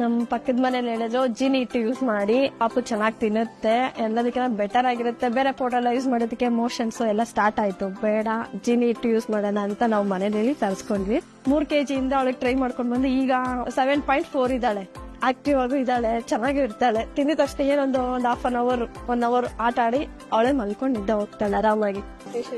ನಮ್ ಪಕ್ಕದ ಮನೇಲಿ ಹೇಳಿದ್ರು ಜೀನಿ ಹಿಟ್ಟು ಯೂಸ್ ಮಾಡಿ ಪಾಪು ಚೆನ್ನಾಗಿ ತಿನ್ನುತ್ತೆ, ಎಲ್ಲದಕ್ಕಿಂತ ಬೆಟರ್ ಆಗಿರುತ್ತೆ. ಬೇರೆ ಪೌಡರ್ ಯೂಸ್ ಮಾಡೋದಕ್ಕೆ ಮೋಷನ್ಸ್ ಎಲ್ಲ ಸ್ಟಾರ್ಟ್ ಆಯ್ತು, ಬೇಡ ಜೀನಿ ಹಿಟ್ಟು ಯೂಸ್ ಮಾಡೋಣ ಅಂತ ನಾವು ಮನೇಲಿ ತರಿಸ್ಕೊಂಡ್ವಿ. 3 kg ಇಂದ ಅವಳಿಗೆ ಟ್ರೈ ಮಾಡ್ಕೊಂಡ್ ಬಂದು ಈಗ 7.4 ಇದ್ದಾಳೆ. ಆಕ್ಟಿವ್ ಆಗು ಇದ್ದಾಳೆ, ಚೆನ್ನಾಗಿ ಇರ್ತಾಳೆ. ತಿಂದಿದ ತಕ್ಷಣ ಏನೊಂದು ಹಾಫ್ ಅನ್ ಅವರ್ 1 ಅವರ್ ಆಟ ಆಡಿ ಅವಳೇ ಮಲ್ಕೊಂಡು ನಿದ್ದೆ ಹೋಗ್ತಾಳೆ ಆರಾಮಾಗಿ.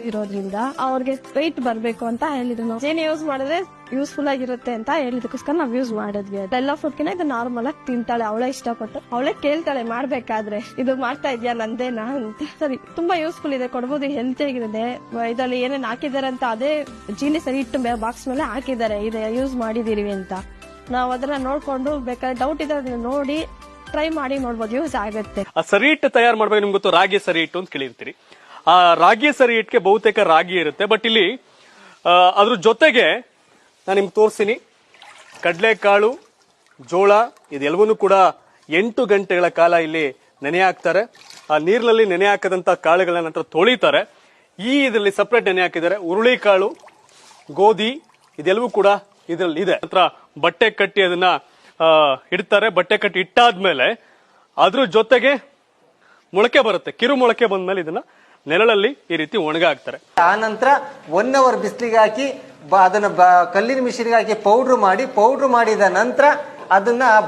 ಇರೋದ್ರಿಂದ ಅವ್ರಿಗೆ ವೆಯ್ಟ್ ಬರ್ಬೇಕು ಅಂತ ಹೇಳಿದ್ರು. ನಾವು ಜೇನು ಯೂಸ್ ಮಾಡಿದ್ರೆ ಯೂಸ್ಫುಲ್ ಆಗಿರುತ್ತೆ ಅಂತ ಹೇಳಿದಕ್ಕೋಸ್ಕರ ನಾವ್ ಯೂಸ್ ಮಾಡಿದ್ವಿ. ಎಲ್ಲ ಫುಡ್ಕಿನ ಇದು ನಾರ್ಮಲ್ ಆಗಿ ತಿಂತಾಳೆ, ಅವಳೇ ಇಷ್ಟಪಟ್ಟು ಅವಳೇ ಕೇಳ್ತಾಳೆ ಮಾಡ್ಬೇಕಾದ್ರೆ ಇದು ಮಾಡ್ತಾ ಇದ್ಯಾ ನಂದೇನಾ ಅಂತ. ಸರಿ, ತುಂಬಾ ಯೂಸ್ಫುಲ್ ಇದೆ, ಕೊಡ್ಬೋದು, ಹೆಲ್ತಿ ಆಗಿದೆ. ಇದ್ರಲ್ಲಿ ಏನೇನ್ ಹಾಕಿದಾರೆ ಅಂತ ಅದೇ ಜೀನಿ ಸರಿ ಇಟ್ಟು ಬಾಕ್ಸ್ ಮೇಲೆ ಹಾಕಿದ್ದಾರೆ, ಇದೆ ಯೂಸ್ ಮಾಡಿದೀರಿ ಅಂತ. ನಾವ್ ಅದನ್ನ ನೋಡ್ಕೊಂಡು ಬೇಕಾದ್ರೆ ಡೌಟ್ ಇದ್ರೆ ನೋಡಿ ಟ್ರೈ ಮಾಡಿ ನೋಡ್ಬೋದು, ಯೂಸ್ ಆಗುತ್ತೆ. ಆ ಸರಿ ಹಿಟ್ಟು ತಯಾರು ಮಾಡ್ಬೇಕು. ನಿಮ್ಗೆ ಗೊತ್ತು ರಾಗಿ ಸರಿ ಹಿಟ್ಟು ಅಂತ ಕೇಳಿರ್ತೀರಿ. ಆ ರಾಗಿ ಸರಿ ಹಿಟ್ಟಿಗೆ ಬಹುತೇಕ ರಾಗಿ ಇರುತ್ತೆ, ಬಟ್ ಇಲ್ಲಿ ಅದ್ರ ಜೊತೆಗೆ ನಾನು ನಿಮ್ಗೆ ತೋರಿಸ್ತೀನಿ, ಕಡಲೆಕಾಳು, ಜೋಳ ಇದೆಲ್ಲವನ್ನೂ ಕೂಡ 8 ಗಂಟೆಗಳ ಕಾಲ ಇಲ್ಲಿ ನೆನೆ ಹಾಕ್ತಾರೆ. ಆ ನೀರಿನಲ್ಲಿ ನೆನೆ ಹಾಕದಂತ ಕಾಳುಗಳನ್ನ ನಂತರ ತೊಳಿತಾರೆ. ಇದರಲ್ಲಿ ಸಪರೇಟ್ ನೆನೆ ಹಾಕಿದ್ದಾರೆ. ಹುರುಳಿಕಾಳು, ಗೋಧಿ ಇದೆಲ್ಲವೂ ಕೂಡ ಇದರಲ್ಲಿ ಇದೆ. ನಂತರ ಬಟ್ಟೆ ಕಟ್ಟಿ ಅದನ್ನ ಇಡ್ತಾರೆ. ಬಟ್ಟೆ ಕಟ್ಟಿ ಇಟ್ಟಾದ್ಮೇಲೆ ಅದ್ರ ಜೊತೆಗೆ ಮೊಳಕೆ ಬರುತ್ತೆ. ಕಿರು ಮೊಳಕೆ ಬಂದ್ಮೇಲೆ ಇದನ್ನ ನೆರಳಲ್ಲಿ ಈ ರೀತಿ ಒಣಗ ಹಾಕ್ತಾರೆ. ಆ ನಂತರ 1 ಅವರ್ ಬಿಸಿಲಿಗೆ ಹಾಕಿ ಅದನ್ನ ಕಲ್ಲಿನ ಮಿಷಿನ್ಗೆ ಹಾಕಿ ಪೌಡ್ರ್ ಮಾಡಿದ ನಂತರ ಅದನ್ನ